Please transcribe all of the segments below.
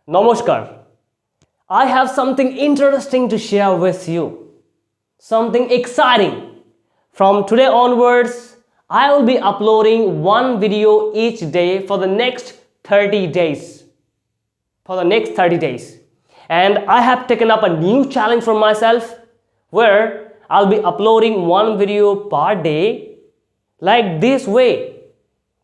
Namaskar. I have something interesting to share with you. Something exciting. From today onwards, I will be uploading one video each day for the next 30 days. And I have taken up a new challenge for myself where I'll be uploading one video per day like this way,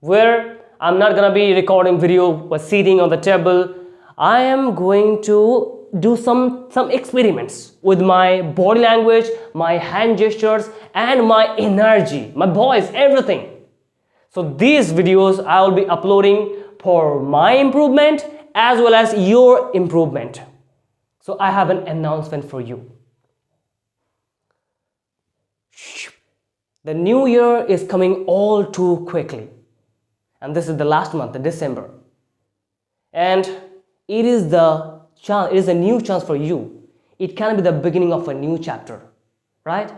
where I'm not gonna be recording video while sitting on the table. I am going to do some experiments with my body language, my hand gestures, and my energy, my voice, everything. So these videos I will be uploading for my improvement as well as your improvement. So I have an announcement for you. The new year is coming all too quickly. And this is the last month, December. And it is a new chance for you. It can be the beginning of a new chapter, right?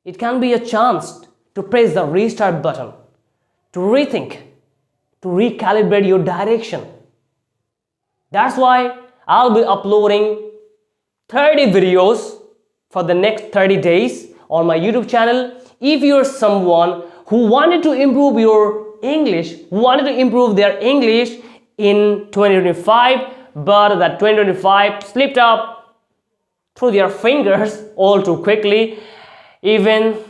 It can be a chance to press the restart button, to rethink, to recalibrate your direction. That's why I'll be uploading 30 videos for the next 30 days on my YouTube channel. If you're someone who wanted to improve your English, who wanted to improve their English in 2025, but that 2025 slipped up through their fingers all too quickly, even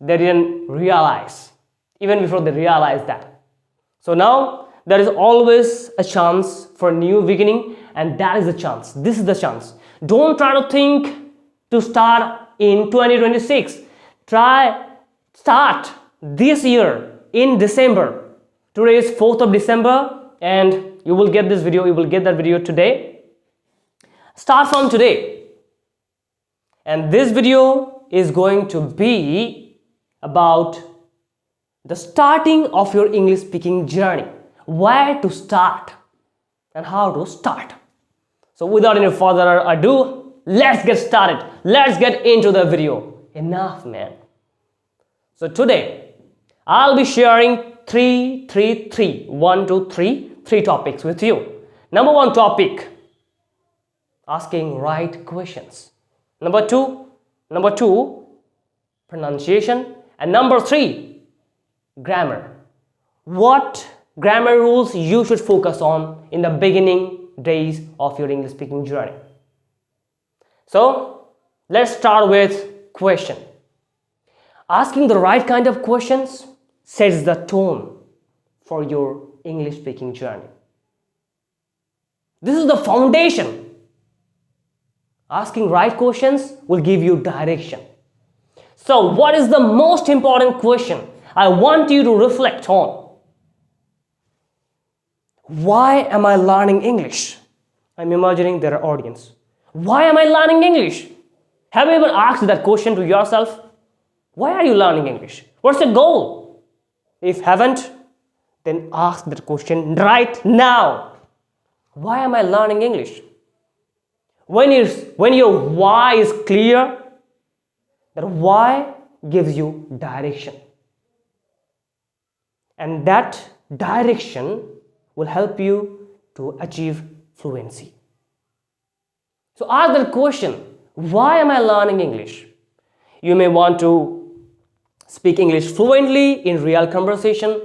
they didn't realize, even before they realized that. So now there is always a chance for a new beginning, and that is the chance. This is the chance. Don't try to think to start in 2026. Start this year in December. Today is 4th of December, and you will get this video, you will get that video today. Start from today. And this video is going to be about the starting of your English speaking journey. Where to start and how to start. So without any further ado, let's get started. Let's get into the video. Enough, man. So today, I'll be sharing three topics with you. Number one topic, asking right questions. Number two, pronunciation. And number three, grammar. What grammar rules you should focus on in the beginning days of your English speaking journey. So let's start with question. Asking the right kind of questions sets the tone for your English speaking journey. This is the foundation. Asking right questions will give you direction. So what is the most important question I want you to reflect on? Why am I learning English? I'm imagining there are audience. Why am I learning English? Have you ever asked that question to yourself? Why are you learning English? What's the goal? If haven't, then ask that question right now. Why am I learning English? When your why is clear, that why gives you direction. And that direction will help you to achieve fluency. So ask the question, why am I learning English? You may want to speak English fluently in real conversation.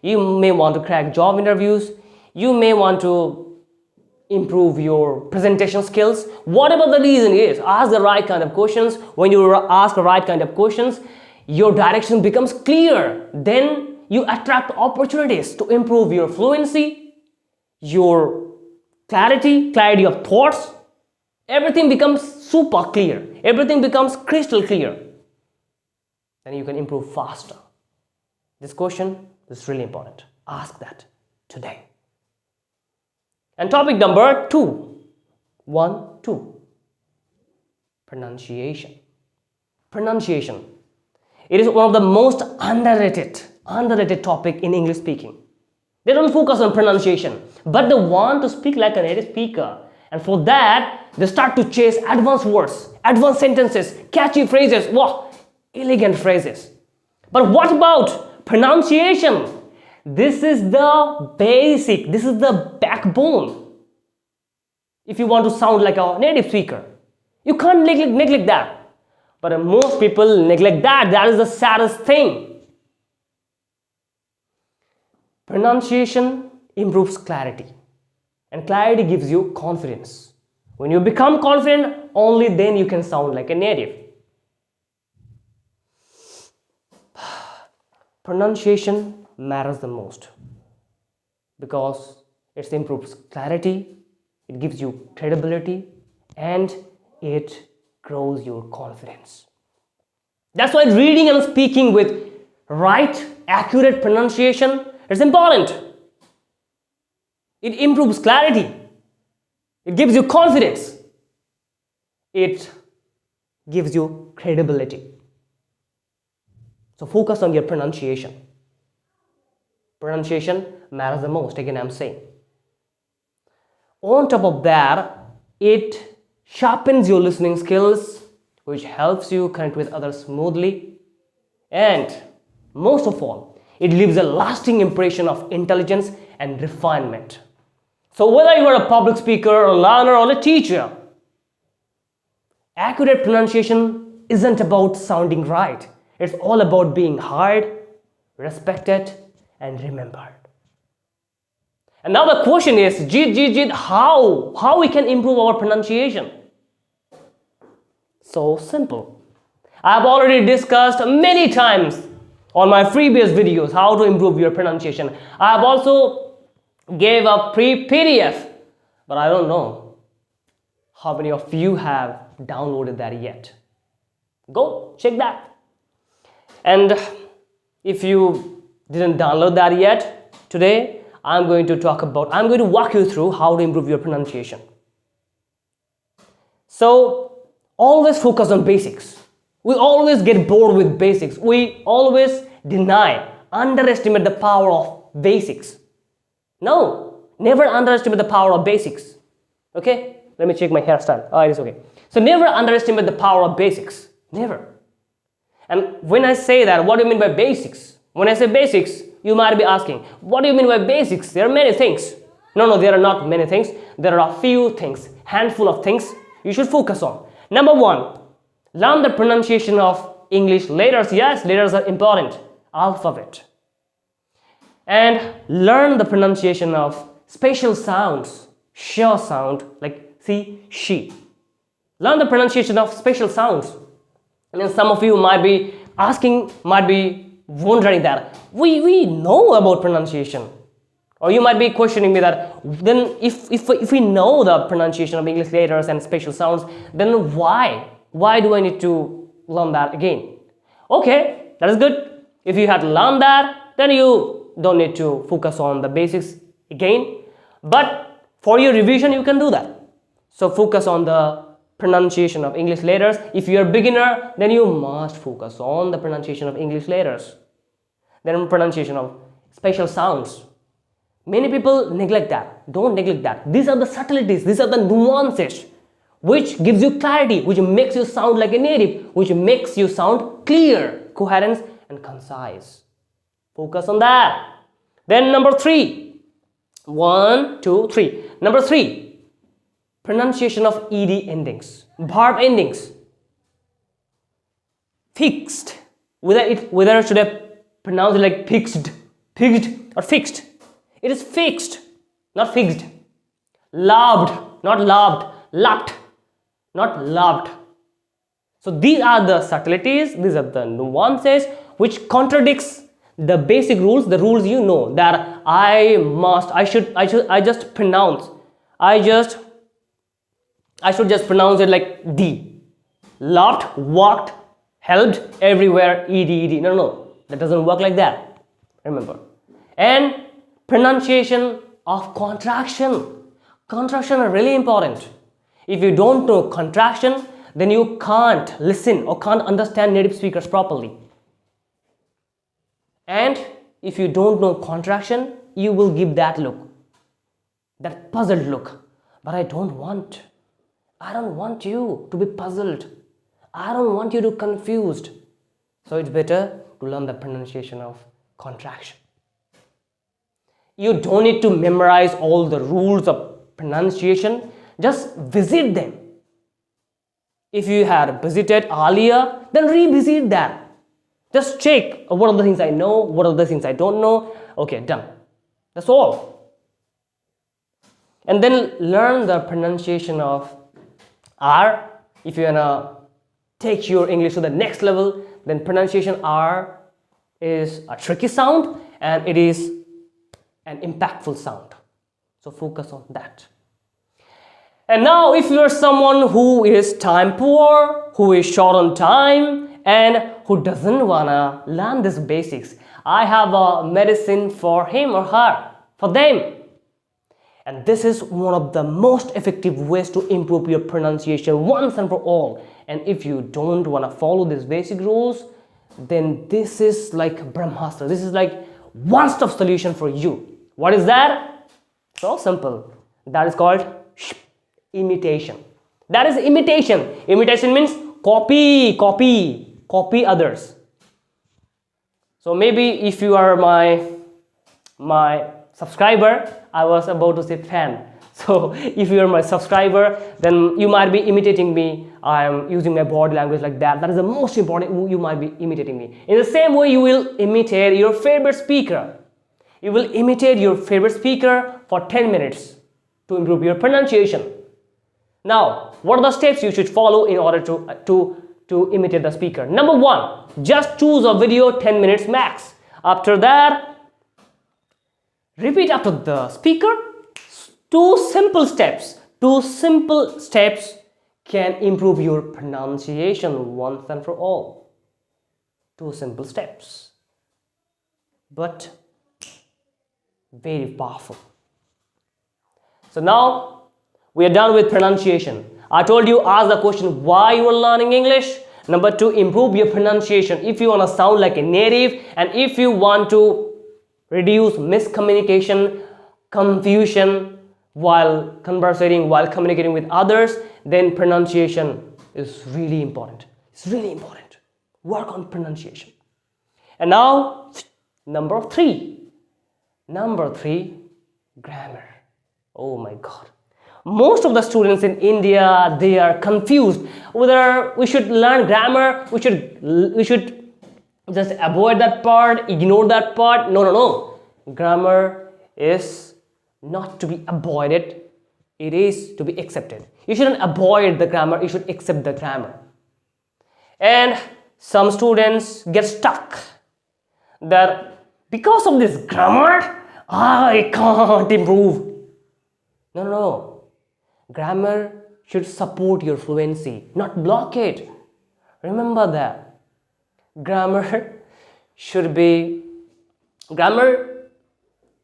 You may want to crack job interviews. You may want to improve your presentation skills. Whatever the reason is, ask the right kind of questions. When you ask the right kind of questions, your direction becomes clear. Then you attract opportunities to improve your fluency, your clarity of thoughts. Everything becomes super clear. Everything becomes crystal clear. Then you can improve faster. This question is really important. Ask that today. And topic number two. Pronunciation. Pronunciation. It is one of the most underrated topic in English speaking. They don't focus on pronunciation, but they want to speak like a native speaker. And for that, they start to chase advanced words, advanced sentences, catchy phrases, elegant phrases. But what about pronunciation? This is the basic, this is the backbone. if you want to sound like a native speaker. You can't neglect that. But most people neglect that. That is the saddest thing. Pronunciation improves clarity, and clarity gives you confidence. When you become confident, only then you can sound like a native. Pronunciation matters the most because it improves clarity, it gives you credibility, and it grows your confidence. That's why reading and speaking with right, accurate pronunciation is important. It improves clarity. It gives you confidence. It gives you credibility. So focus on your pronunciation. Pronunciation matters the most, again I'm saying. On top of that, it sharpens your listening skills, which helps you connect with others smoothly. And most of all, it leaves a lasting impression of intelligence and refinement. So whether you are a public speaker, a learner, or a teacher, accurate pronunciation isn't about sounding right. It's all about being heard, respected, and remembered. And now the question is, Jit, how we can improve our pronunciation? So simple. I've already discussed many times on my previous videos how to improve your pronunciation. I've also gave a PDF, but I don't know how many of you have downloaded that yet. Go check that. And if you didn't download that yet, today I'm going to walk you through how to improve your pronunciation. So always focus on basics. We always get bored with basics. We always underestimate the power of basics. No, never underestimate the power of basics. Okay? Let me check my hairstyle. Oh, it is okay. So never underestimate the power of basics. Never. And when I say that, what do you mean by basics? When I say basics, you might be asking, what do you mean by basics? There are many things. No, there are not many things. There are a few things, handful of things you should focus on. Number one, learn the pronunciation of English letters. Yes, letters are important. Alphabet. And learn the pronunciation of special sounds, sh sound, like see, she. Learn the pronunciation of special sounds. And then some of you might be wondering that we know about pronunciation. Or you might be questioning me that then if we know the pronunciation of English letters and special sounds, then why do I need to learn that again? Okay, that is good. If you had learned that, then you don't need to focus on the basics again. But for your revision, you can do that. So focus on the pronunciation of English letters. If you are a beginner, then you must focus on the pronunciation of English letters. Then pronunciation of special sounds. Many people neglect that. Don't neglect that. These are the subtleties, these are the nuances which gives you clarity, which makes you sound like a native, which makes you sound clear, coherent, and concise. Focus on that. Then number 3. 1, 2, 3. Number 3. Pronunciation of ed endings, verb endings. Fixed. Whether should I pronounce it like fixed, or fixed. It is fixed, not fixed. Loved, not loved. Loved, not loved. So these are the subtleties, these are the nuances which contradicts the basic rules, the rules you know that I should pronounce. I should just pronounce it like D. Loved, walked, helped, everywhere, ed. No, that doesn't work like that. Remember. And pronunciation of contraction. Contraction are really important. If you don't know contraction, then you can't listen or can't understand native speakers properly. And if you don't know contraction, you will give that look, that puzzled look. But I don't want you to be puzzled. I don't want you to be confused. So it's better to learn the pronunciation of contraction. You don't need to memorize all the rules of pronunciation. just visit them. If you had visited earlier, then revisit that. Just check what are the things I know, what are the things I don't know. Okay, done. That's all. And then learn the pronunciation of R. If you wanna take your English to the next level, then pronunciation R is a tricky sound and it is an impactful sound. So focus on that. And now if you are someone who is time poor, who is short on time, and who doesn't wanna learn these basics, I have a medicine for him or her, for them. And this is one of the most effective ways to improve your pronunciation once and for all. And if you don't wanna follow these basic rules, then this is like Brahmastra. This is like one-stop solution for you. What is that? So simple. That is called imitation. That is imitation. Imitation means copy others. So maybe if you are my subscriber, I was about to say fan. So if you are my subscriber, then you might be imitating me. I am using my body language like that. That is the most important. You might be imitating me. In the same way, you will imitate your favorite speaker. You will imitate your favorite speaker for 10 minutes to improve your pronunciation. Now, what are the steps you should follow in order to imitate the speaker? Number one, just choose a video 10 minutes max. After that, repeat after the speaker. Two simple steps can improve your pronunciation once and for all. Two simple steps, but very powerful. So now we are done with pronunciation. I told you, ask the question why you are learning English. Number two, improve your pronunciation if you want to sound like a native, and if you want to reduce miscommunication, confusion while conversating, while communicating with others, then pronunciation is really important. It's really important. Work on pronunciation. And now, number three, grammar. Oh my God. Most of the students in India, they are confused whether we should learn grammar, we should just avoid that part, ignore that part. No. Grammar is not to be avoided, it is to be accepted. You shouldn't avoid the grammar, you should accept the grammar. And some students get stuck that because of this grammar, I can't improve. No. Grammar should support your fluency, not block it. Remember that.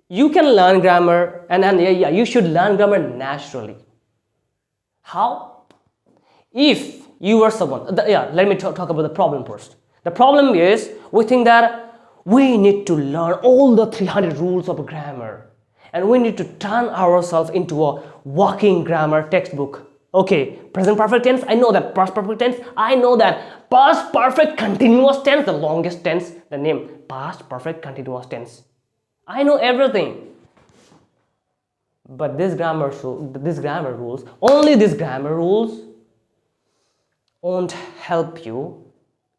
You can learn grammar and you should learn grammar naturally. How? If you are someone, let me talk about the problem first. The problem is we think that we need to learn all the 300 rules of grammar and we need to turn ourselves into a walking grammar textbook. Okay, present perfect tense, I know that. Past perfect tense, I know that. Past perfect continuous tense, the longest tense, the name. Past perfect continuous tense. I know everything. But only these grammar rules won't help you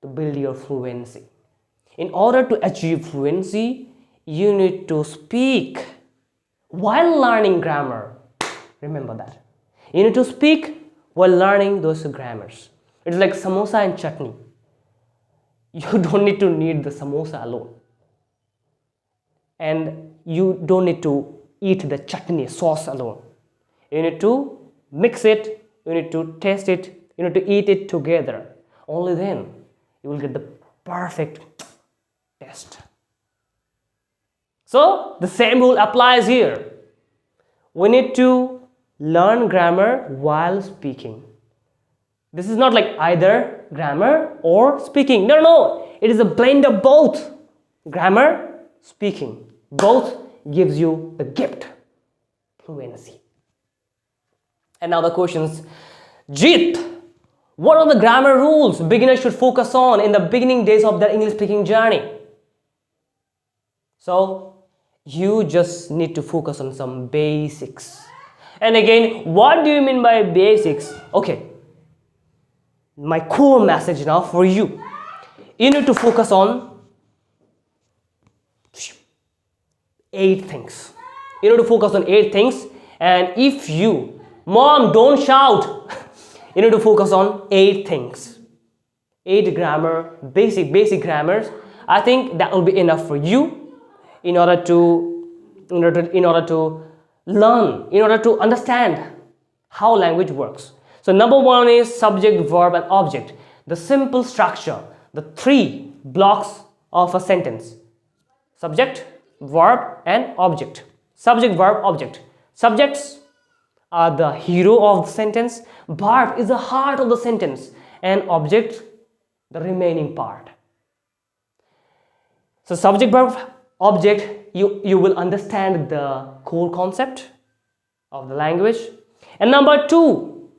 to build your fluency. In order to achieve fluency, you need to speak while learning grammar. Remember that. You need to speak while learning those grammars. It's like samosa and chutney. You don't need to need the samosa alone. And you don't need to eat the chutney sauce alone. You need to mix it, you need to taste it, you need to eat it together. Only then you will get the perfect taste. So the same rule applies here. We need to learn grammar while speaking. This is not like either grammar or speaking. No. It is a blend of both. Grammar, speaking. Both gives you the gift, fluency. And now the questions. Jeet, what are the grammar rules beginners should focus on in the beginning days of their English speaking journey? So you just need to focus on some basics. And again, what do you mean by basics? Okay, my core message now for you. You need to focus on 8 things. You need to focus on 8 things. And if you, mom, don't shout. You need to focus on 8 things. 8 grammar, basic grammars. I think that will be enough for you in order to learn, in order to understand how language works. So number 1 is subject, verb and object. The simple structure, the 3 blocks of a sentence. Subject, verb and object. Subject, verb, object. Subjects are the hero of the sentence. Verb is the heart of the sentence. And object, the remaining part. So subject, verb, object, you will understand the core concept of the language. And number 2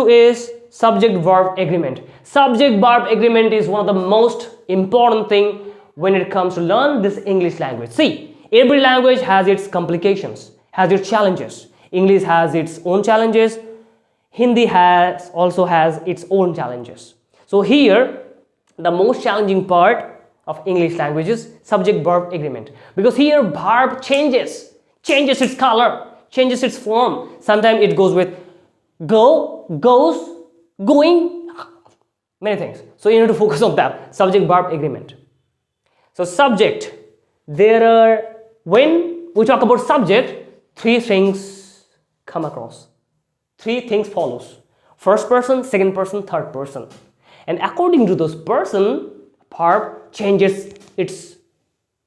is subject, verb, agreement. Subject, verb, agreement is one of the most important thing when it comes to learn this English language. See, every language has its complications, has its challenges. English has its own challenges. Hindi also has its own challenges. So here, the most challenging part of English language is subject, verb, agreement. Because here, verb changes its color, changes its form. Sometimes it goes with go, goes, going, many things. So you need to focus on that, subject, verb, agreement. So subject, when we talk about subject, 3 things come across. 3 things follows. First person, second person, third person. And according to those person, verb changes its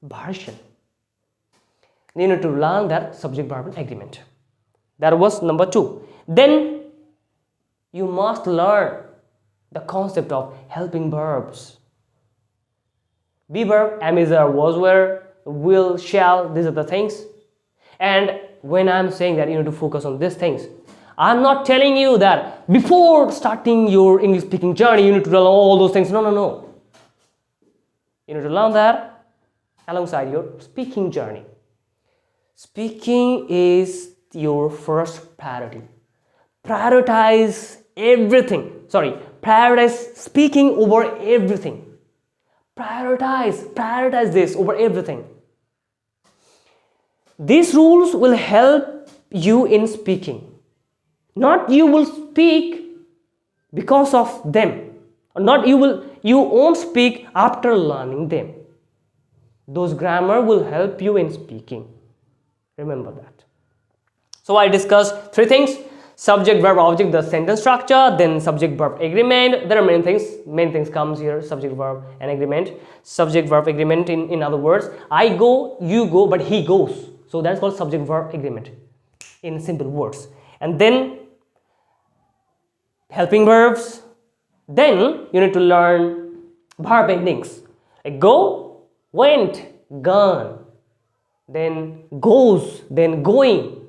version. You need to learn that subject, verb and agreement. That was number 2. Then you must learn the concept of helping verbs. Be verb, am, is, are, was, were, will, shall, these are the things. And when I'm saying that you need to focus on these things, I'm not telling you that before starting your English speaking journey, you need to learn all those things. No. You need to learn that alongside your speaking journey. Speaking is your first priority. Prioritize everything. Prioritize speaking over everything. Prioritize this over everything. These rules will help you in speaking. Not you will speak because of them. Not you won't speak after learning them. Those grammar will help you in speaking. Remember that. So I discussed 3 things: subject, verb, object, the sentence structure, then subject, verb, agreement. There are many things comes here: subject, verb and agreement. Subject, verb, agreement, in other words, I go, you go, but he goes. So that's called subject, verb, agreement in simple words. And then helping verbs. Then you need to learn verb endings like go, went, gone, then goes, then going.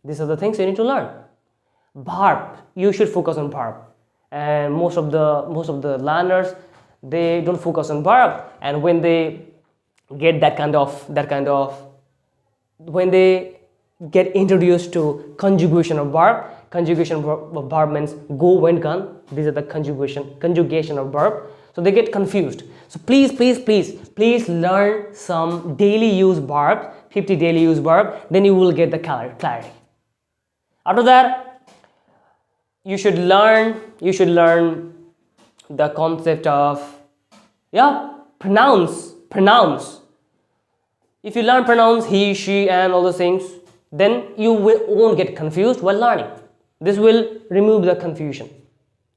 These are the things you need to learn. Verb, you should focus on verb. And most of the learners, they don't focus on verb, and when they get when they get introduced to conjugation of verb means go, went, gone. These are the conjugation of verb. So they get confused. So please learn some daily use verbs, 50 daily use verb. Then you will get the clarity. After that, you should learn the concept of pronouns. If you learn pronouns, he, she, and all those things, then you won't get confused while learning. This will remove the confusion.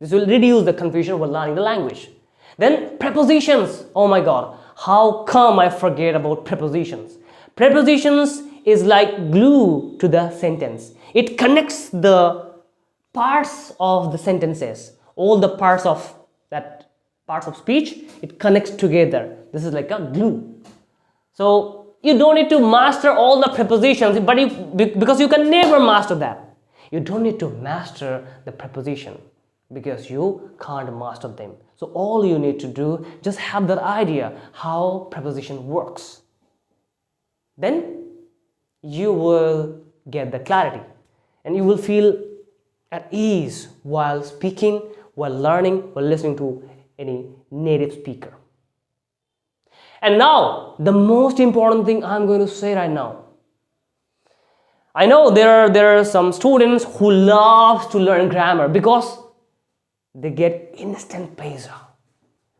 This will reduce the confusion while learning the language. Then prepositions. Oh my God, how come I forget about prepositions? Prepositions is like glue to the sentence. It connects the parts of the sentences, all the parts of speech, it connects together. This is like a glue. So you don't need to master all the prepositions, but because you can never master that. You don't need to master the preposition because you can't master them. So all you need to do, just have that idea how preposition works. Then you will get the clarity, and you will feel at ease while speaking, while learning, while listening to any native speaker. And now, the most important thing I'm going to say right now. I know there are some students who love to learn grammar because they get instant pleasure.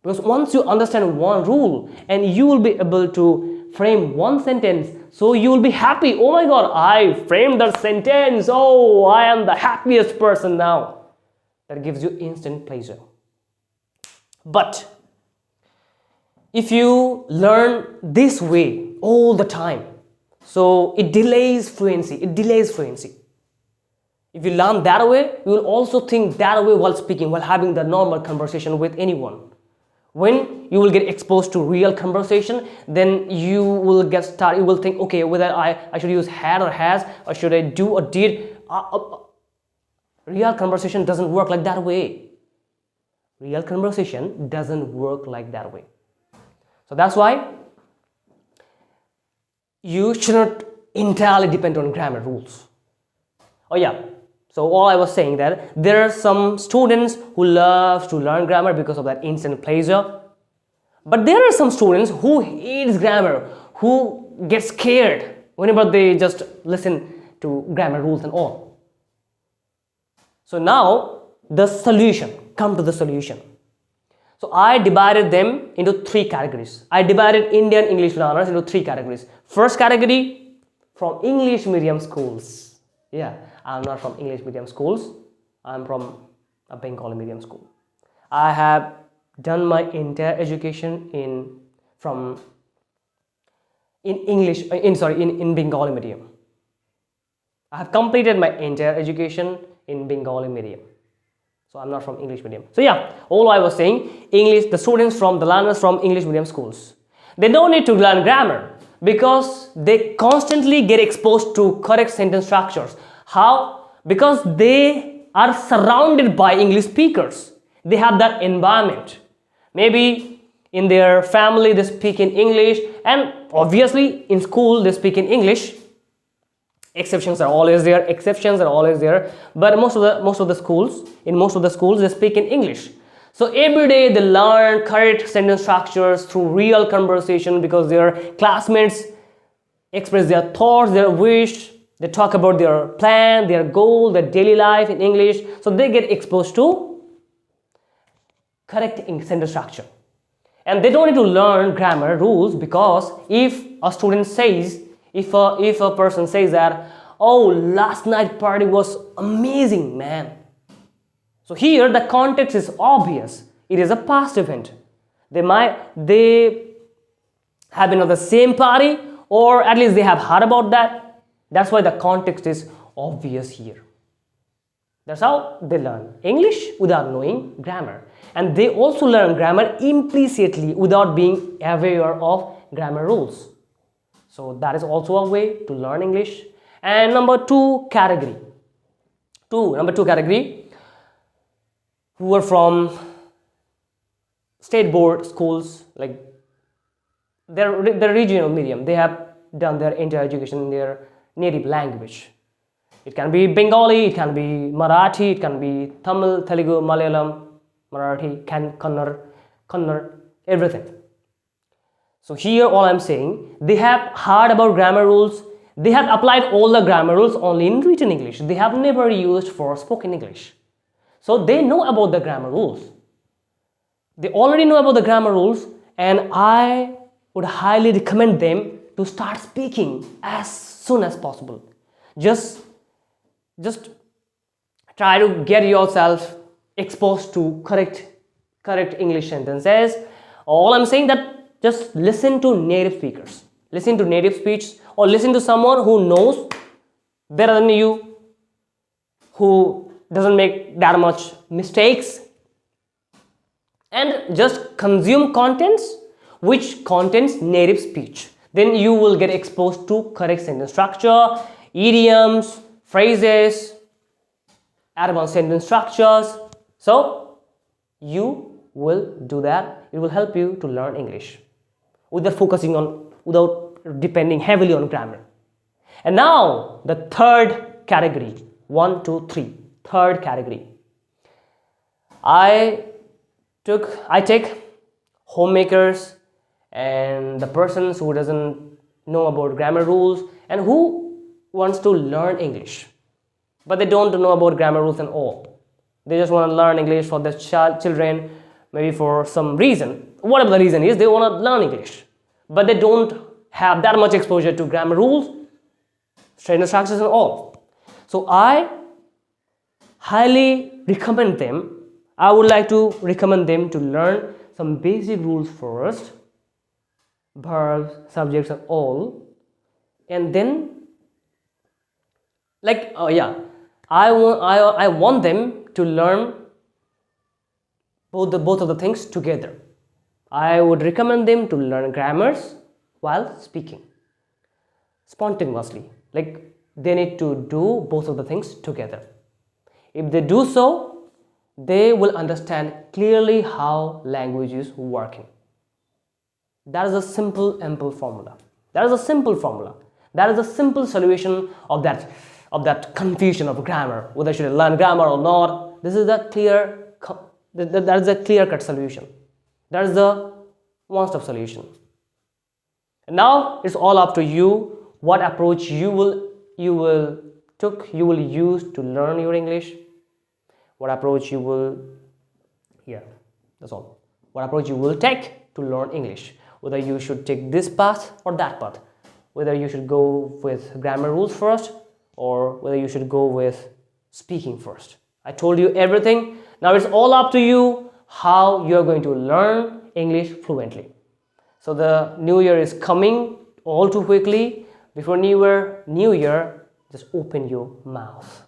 Because once you understand one rule and you will be able to frame one sentence, so you will be happy. Oh my god, I framed that sentence. Oh, I am the happiest person now. That gives you instant pleasure. But if you learn this way all the time, so it delays fluency. If you learn that way, you will also think that way while speaking, while having the normal conversation with anyone. When you will get exposed to real conversation, then you will get started. You will think, okay, whether I should use had or has, or should I do or did. Real conversation doesn't work like that way. Real conversation doesn't work like that way. So that's why you should not entirely depend on grammar rules. Oh yeah, so all I was saying that there are some students who love to learn grammar because of that instant pleasure. But there are some students who hates grammar, who get scared whenever they just listen to grammar rules and all. So now the solution, come to the solution. So I divided them into three categories. I divided Indian English learners into three categories. First category, from English medium schools. Yeah, I'm not from English medium schools. I'm from a Bengali medium school. I have done my entire education in Bengali medium. I have completed my entire education in Bengali medium. So I'm not from English medium. So yeah, all I was saying, the learners from English medium schools, they don't need to learn grammar because they constantly get exposed to correct sentence structures. How? Because they are surrounded by English speakers. They have that environment. Maybe in their family they speak in English, and obviously in school they speak in English. Exceptions are always there, but in most of the schools they speak in English. So every day they learn correct sentence structures through real conversation because their classmates express their thoughts, their wish, they talk about their plan, their goal, their daily life in English. So they get exposed to correct sentence structure. And they don't need to learn grammar rules, because if a student says, if a person says that, oh, last night party was amazing, man. So here the context is obvious. It is a past event. They have been at the same party, or at least they have heard about that. That's why the context is obvious here. That's how they learn English without knowing grammar. And they also learn grammar implicitly without being aware of grammar rules. So that is also a way to learn English. And number two category, who are from state board schools, like their regional medium. They have done their entire education in their native language. It can be Bengali, it can be Marathi, it can be Tamil, Telugu, Malayalam, Marathi, Kannada, everything. So here all I'm saying, they have heard about grammar rules. They have applied all the grammar rules only in written English. They have never used for spoken English. So they know about the grammar rules. They already know about the grammar rules, and I would highly recommend them to start speaking as soon as possible. Just try to get yourself exposed to correct English sentences. All I'm saying that just listen to native speakers. Listen to native speech, or listen to someone who knows better than you, who doesn't make that much mistakes, and just consume contents which contains native speech. Then you will get exposed to correct sentence structure, idioms, phrases, advanced sentence structures. So you will do that. It will help you to learn English without depending heavily on grammar. And now the third category, one, two, three, third category. I take homemakers and the persons who doesn't know about grammar rules and who wants to learn English, but they don't know about grammar rules and all. They just want to learn English for their children, maybe for some reason, whatever the reason is, they want to learn English, but they don't have that much exposure to grammar rules, straight structures and all. So I highly recommend them. I would like to recommend them to learn some basic rules first, verbs, subjects and all, and then I want them to learn both of the things together. I would recommend them to learn grammars while speaking spontaneously. Like they need to do both of the things together. If they do so, they will understand clearly how language is working. That is a simple formula. That is a simple formula. That is a simple solution of that confusion of grammar, whether should I learn grammar or not. This is the that is a clear-cut solution. That is the one-stop solution. And now it's all up to you what approach you will use to learn your English. What approach you will that's all. What approach you will take to learn English. Whether you should take this path or that path. Whether you should go with grammar rules first or whether you should go with speaking first. I told you everything. Now it's all up to you how you're going to learn English fluently. So the new year is coming all too quickly. Before new year, just open your mouth.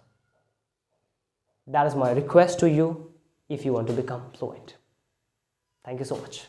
That is my request to you if you want to become fluent. Thank you so much.